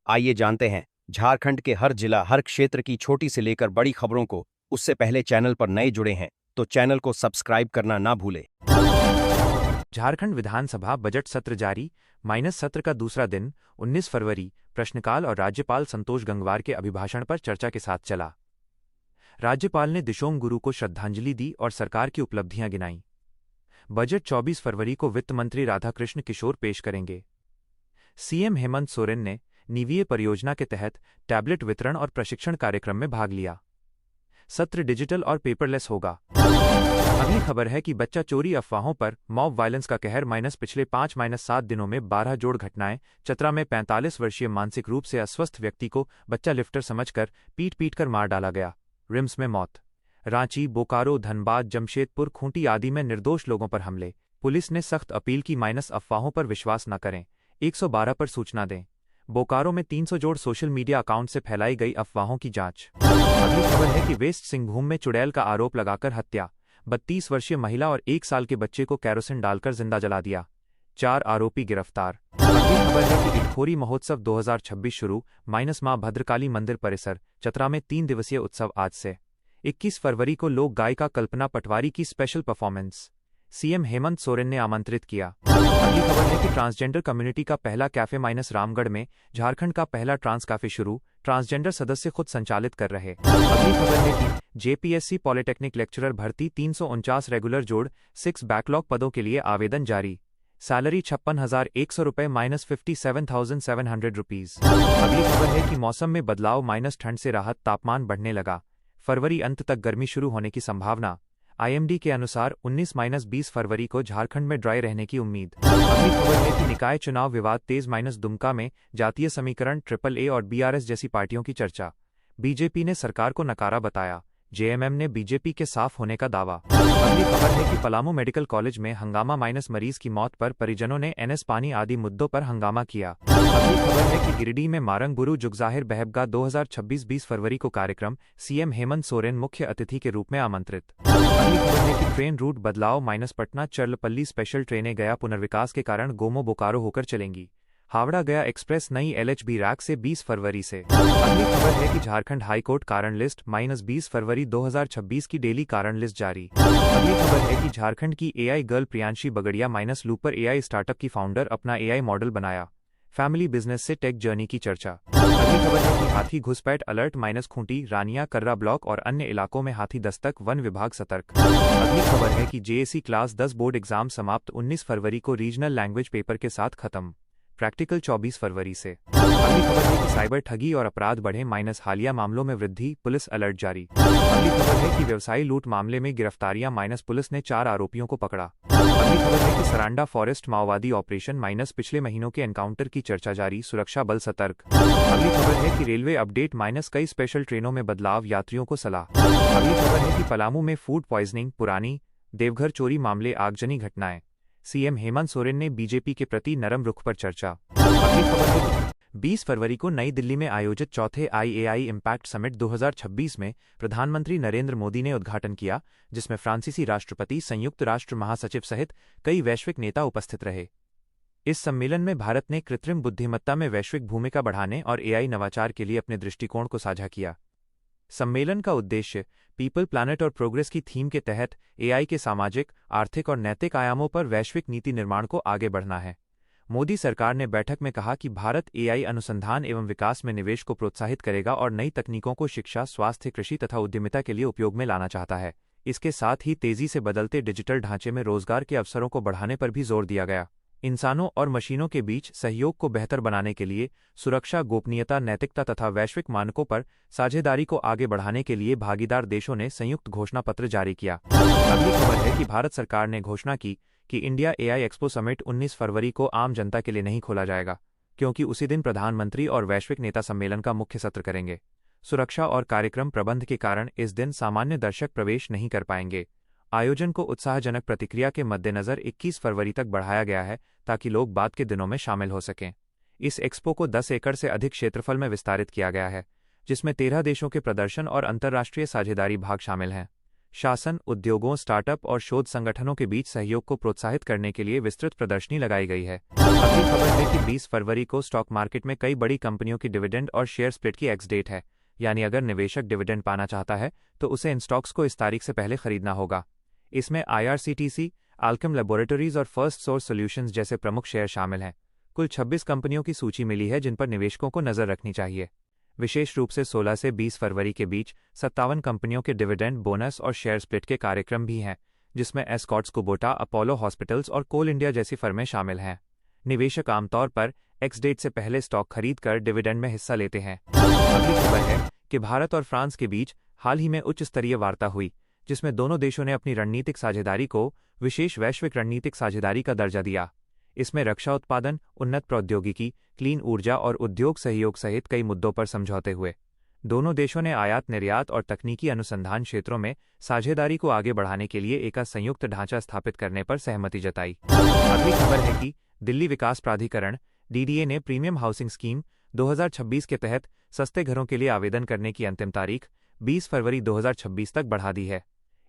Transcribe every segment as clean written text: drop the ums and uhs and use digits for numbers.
आइए जानते हैं झारखंड के हर जिला हर क्षेत्र की छोटी से लेकर बड़ी खबरों को। उससे पहले चैनल पर नए जुड़े हैं तो चैनल को सब्सक्राइब करना ना भूले। झारखंड विधानसभा बजट सत्र जारी, माइनस सत्र का दूसरा दिन 19 फरवरी प्रश्नकाल और राज्यपाल संतोष गंगवार के अभिभाषण पर चर्चा के साथ चला। राज्यपाल ने दिशोम गुरु को श्रद्धांजलि दी और सरकार की उपलब्धियां गिनाईं। बजट 24 फरवरी को वित्त मंत्री राधाकृष्ण किशोर पेश करेंगे। सीएम हेमंत सोरेन ने नीवीए परियोजना के तहत टैबलेट वितरण और प्रशिक्षण कार्यक्रम में भाग लिया। सत्र डिजिटल और पेपरलेस होगा। अगली खबर है कि बच्चा चोरी अफवाहों पर मॉब वायलेंस का कहर पिछले 5-7 दिनों में 12 जोड़ घटनाएं। चतरा में 45 वर्षीय मानसिक रूप से अस्वस्थ व्यक्ति को बच्चा लिफ्टर समझकर पीट कर मार डाला गया, रिम्स में मौत। रांची, बोकारो, धनबाद, जमशेदपुर, खूंटी आदि में निर्दोष लोगों पर हमले। पुलिस ने सख्त अपील की, अफवाहों पर विश्वास न करें, 112 पर सूचना दें। बोकारो में 300 जोड़ सोशल मीडिया अकाउंट से फैलाई गई अफवाहों की जांच। अगली खबर है कि वेस्ट सिंहभूम में चुड़ैल का आरोप लगाकर हत्या, 32 वर्षीय महिला और 1 साल के बच्चे को कैरोसिन डालकर जिंदा जला दिया, 4 आरोपी गिरफ्तार। अगली खबर है कि इटखोरी महोत्सव 2026 शुरू, मां भद्रकाली मंदिर परिसर चतरा में 3 दिवसीय उत्सव आज से। 21 फरवरी को लोक गायिका कल्पना पटवारी की special performance CM Hemant Soren ने आमंत्रित किया। अगली खबर है कि ट्रांसजेंडर कम्युनिटी का पहला कैफे रामगढ़ में झारखंड का पहला ट्रांस कैफे शुरू, ट्रांसजेंडर सदस्य खुद संचालित कर रहे। अगली खबर है कि जेपीएससी पॉलिटेक्निक लेक्चरर भर्ती 349 रेगुलर जोड़ 6 बैकलॉग पदों के लिए आवेदन जारी। सैलरी 56,100 रुपये -57,700 रुपीज। अगली खबर है कि मौसम में बदलाव, ठंड से राहत, तापमान बढ़ने लगा, फरवरी अंत तक गर्मी शुरू होने की संभावना। आईएमडी के अनुसार 19-20 फरवरी को झारखंड में ड्राई रहने की उम्मीद। अगली खबर है कि निकाय चुनाव विवाद तेज, दुमका में जातीय समीकरण, AAA और बीआरएस जैसी पार्टियों की चर्चा। बीजेपी ने सरकार को नकारा बताया, जेएमएम ने बीजेपी के साफ होने का दावा। अगली खबर है कि पलामू मेडिकल कॉलेज में हंगामा, मरीज की मौत पर परिजनों ने एनएस पानी आदि मुद्दों पर हंगामा किया। अगली खबर है कि गिरिडीह में मारंग बुरु जुगजाहिर बहबगा 2026 20 फरवरी को कार्यक्रम, सीएम हेमंत सोरेन मुख्य अतिथि के रूप में आमंत्रित। अगली खबर है कि ट्रेन रूट बदलाव, पटना चर्लपल्ली स्पेशल ट्रेनें गया पुनर्विकास के कारण गोमो बोकारो होकर चलेंगी। हावड़ा गया एक्सप्रेस नई एलएचबी रैक से 20 फरवरी से। अगली खबर है कि झारखंड हाईकोर्ट कारण लिस्ट, -20 फरवरी 2026 की डेली कारण लिस्ट जारी। अगली खबर है कि झारखंड की AI girl Priyanshi Bagaria Looper AI startup की फाउंडर अपना एआई मॉडल बनाया, फैमिली बिजनेस से टेक जर्नी की चर्चा। अगली खबर है कि हाथी घुसपैठ अलर्ट, खूंटी, रानिया, कर्रा ब्लॉक और अन्य इलाकों में हाथी दस्तक, वन विभाग सतर्क। अगली खबर है कि जेएसी क्लास 10 बोर्ड एग्जाम समाप्त, 19 फरवरी को रीजनल लैंग्वेज पेपर के साथ खत्म, प्रैक्टिकल 24 फरवरी से। अगली खबर है कि साइबर ठगी और अपराध बढ़े, हालिया मामलों में वृद्धि, पुलिस अलर्ट जारी। अगली खबर है कि व्यवसायी लूट मामले में गिरफ्तारियां, पुलिस ने 4 आरोपियों को पकड़ा। अगली खबर है कि सरांडा फॉरेस्ट माओवादी ऑपरेशन, पिछले महीनों के एनकाउंटर की चर्चा जारी, सुरक्षा बल सतर्क। अगली खबर है कि रेलवे अपडेट, कई स्पेशल ट्रेनों में बदलाव, यात्रियों को सलाह। अगली खबर है कि पलामू में फूड पॉइजनिंग, पुरानी देवघर चोरी मामले, आगजनी घटनाएं, सीएम हेमंत सोरेन ने बीजेपी के प्रति नरम रुख पर चर्चा। अगली खबर है कि 20 फरवरी को नई दिल्ली में आयोजित चौथे आईएआई इम्पैक्ट समिट 2026 में प्रधानमंत्री नरेंद्र मोदी ने उद्घाटन किया, जिसमें फ्रांसीसी राष्ट्रपति, संयुक्त राष्ट्र महासचिव सहित कई वैश्विक नेता उपस्थित रहे। इस सम्मेलन में भारत ने कृत्रिम बुद्धिमत्ता में वैश्विक भूमिका बढ़ाने और एआई नवाचार के लिए अपने दृष्टिकोण को साझा किया। सम्मेलन का उद्देश्य पीपल, प्लैनेट और प्रोग्रेस की थीम के तहत एआई के सामाजिक, आर्थिक और नैतिक आयामों पर वैश्विक नीति निर्माण को आगे बढ़ना है। मोदी सरकार ने बैठक में कहा कि भारत एआई अनुसंधान एवं विकास में निवेश को प्रोत्साहित करेगा और नई तकनीकों को शिक्षा, स्वास्थ्य, कृषि तथा उद्यमिता के लिए उपयोग में लाना चाहता है। इसके साथ ही तेजी से बदलते डिजिटल ढांचे में रोजगार के अवसरों को बढ़ाने पर भी जोर दिया गया। इंसानों और मशीनों के बीच सहयोग को बेहतर बनाने के लिए सुरक्षा, गोपनीयता, नैतिकता तथा वैश्विक मानकों पर साझेदारी को आगे बढ़ाने के लिए भागीदार देशों ने संयुक्त घोषणा पत्र जारी किया। अगली खबर है कि भारत सरकार ने घोषणा की कि इंडिया एआई एक्सपो समिट 19 फरवरी को आम जनता के लिए नहीं खोला जाएगा, क्योंकि उसी दिन प्रधानमंत्री और वैश्विक नेता सम्मेलन का मुख्य सत्र करेंगे। सुरक्षा और कार्यक्रम प्रबंध के कारण इस दिन सामान्य दर्शक प्रवेश नहीं कर पाएंगे। आयोजन को उत्साहजनक प्रतिक्रिया के मद्देनजर 21 फरवरी तक बढ़ाया गया है, ताकि लोग बाद के दिनों में शामिल हो सकें। इस एक्सपो को 10 एकड़ से अधिक क्षेत्रफल में विस्तारित किया गया है, जिसमें 13 देशों के प्रदर्शन और अंतर्राष्ट्रीय साझेदारी भाग शामिल हैं। शासन, उद्योगों, स्टार्टअप और शोध संगठनों के बीच सहयोग को प्रोत्साहित करने के लिए विस्तृत प्रदर्शनी लगाई गई है। अगली खबर है कि 20 फरवरी को स्टॉक मार्केट में कई बड़ी कंपनियों की डिविडेंड और शेयर स्प्लिट की एक्स डेट है, यानी अगर निवेशक डिविडेंड पाना चाहता है तो उसे इन स्टॉक्स को इस तारीख से पहले खरीदना होगा। इसमें IRCTC, अल्केम लैबोरेटरीज और फर्स्ट सोर्स सॉल्यूशंस जैसे प्रमुख शेयर शामिल हैं। कुल 26 कंपनियों की सूची मिली है जिन पर निवेशकों को नजर रखनी चाहिए। विशेष रूप से 16 से 20 फरवरी के बीच 57 कंपनियों के डिविडेंड, बोनस और शेयर स्प्लिट के कार्यक्रम भी हैं, जिसमें एस्कॉर्ट्स कुबोटा, अपोलो हॉस्पिटल्स और कोल इंडिया जैसी फर्में शामिल हैं। निवेशक आमतौर पर एक्स डेट से पहले स्टॉक खरीद कर डिविडेंड में हिस्सा लेते हैं। अगली खबर है कि भारत और फ्रांस के बीच हाल ही में उच्च स्तरीय वार्ता हुई, जिसमें दोनों देशों ने अपनी रणनीतिक साझेदारी को विशेष वैश्विक रणनीतिक साझेदारी का दर्जा दिया। इसमें रक्षा उत्पादन, उन्नत प्रौद्योगिकी, क्लीन ऊर्जा और उद्योग सहयोग सहित कई मुद्दों पर समझौते हुए। दोनों देशों ने आयात निर्यात और तकनीकी अनुसंधान क्षेत्रों में साझेदारी को आगे बढ़ाने के लिए एक संयुक्त ढांचा स्थापित करने पर सहमति जताई। अगली खबर है कि दिल्ली विकास प्राधिकरण DDA ने प्रीमियम हाउसिंग स्कीम 2026 के तहत सस्ते घरों के लिए आवेदन करने की अंतिम तारीख 20 फरवरी 2026 तक बढ़ा दी है।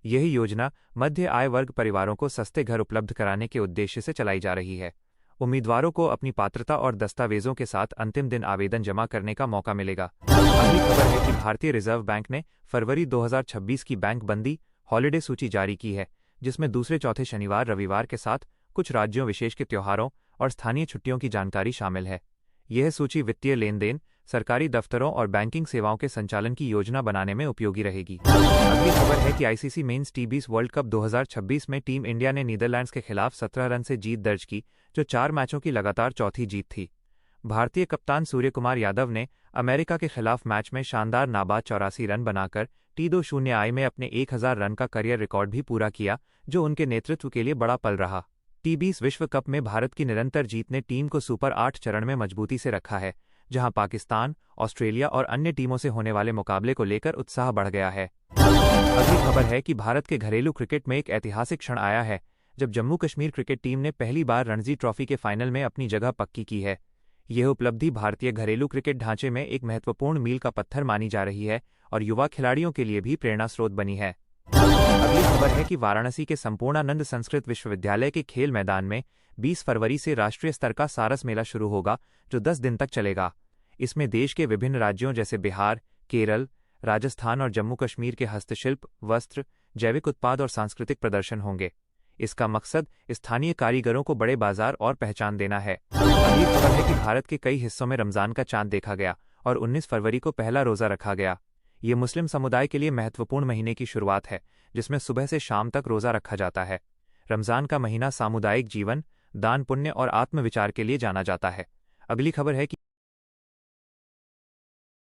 यह योजना मध्य आय वर्ग परिवारों को सस्ते घर उपलब्ध कराने के उद्देश्य से चलाई जा रही है। उम्मीदवारों को अपनी पात्रता और दस्तावेजों के साथ अंतिम दिन आवेदन जमा करने का मौका मिलेगा। अगली खबर है कि भारतीय रिजर्व बैंक ने फरवरी 2026 की बैंक बंदी हॉलिडे सूची जारी की है, जिसमें दूसरे चौथे शनिवार रविवार के साथ कुछ राज्यों विशेष के त्योहारों और स्थानीय छुट्टियों की जानकारी शामिल है। यह सूची वित्तीय लेन देन, सरकारी दफ्तरों और बैंकिंग सेवाओं के संचालन की योजना बनाने में उपयोगी रहेगी। अगली खबर है कि ICC mains T20 world cup 2026 में टीम इंडिया ने नीदरलैंड्स के खिलाफ 17 रन से जीत दर्ज की, जो 4 मैचों की लगातार चौथी जीत थी। भारतीय कप्तान सूर्यकुमार यादव ने अमेरिका के खिलाफ मैच में शानदार नाबाद 84 रन बनाकर T20I में अपने 1000 रन का करियर रिकॉर्ड भी पूरा किया, जो उनके नेतृत्व के लिए बड़ा पल रहा। T20 विश्व कप में भारत की निरंतर जीत ने टीम को सुपर 8 चरण में मजबूती से रखा है, जहां पाकिस्तान, ऑस्ट्रेलिया और अन्य टीमों से होने वाले मुकाबले को लेकर उत्साह बढ़ गया है। अगली खबर है कि भारत के घरेलू क्रिकेट में एक ऐतिहासिक क्षण आया है, जब जम्मू कश्मीर क्रिकेट टीम ने पहली बार रणजी ट्रॉफी के फाइनल में अपनी जगह पक्की की है। यह उपलब्धि भारतीय घरेलू क्रिकेट ढांचे में एक महत्वपूर्ण मील का पत्थर मानी जा रही है और युवा खिलाड़ियों के लिए भी प्रेरणा स्रोत बनी है। अगली खबर है कि वाराणसी के संपूर्णानंद संस्कृत विश्वविद्यालय के खेल मैदान में 20 फरवरी से राष्ट्रीय स्तर का सारस मेला शुरू होगा, जो 10 दिन तक चलेगा। इसमें देश के विभिन्न राज्यों जैसे बिहार, केरल, राजस्थान और जम्मू कश्मीर के हस्तशिल्प, वस्त्र, जैविक उत्पाद और सांस्कृतिक प्रदर्शन होंगे। इसका मकसद स्थानीय कारीगरों को बड़े बाजार और पहचान देना है। अगली खबर है कि भारत के कई हिस्सों में रमजान का चांद देखा गया और 19 फरवरी को पहला रोजा रखा गया। ये मुस्लिम समुदाय के लिए महत्वपूर्ण महीने की शुरुआत है, जिसमें सुबह से शाम तक रोजा रखा जाता है। रमजान का महीना सामुदायिक जीवन, दान पुण्य और आत्मविचार के लिए जाना जाता है। अगली खबर है कि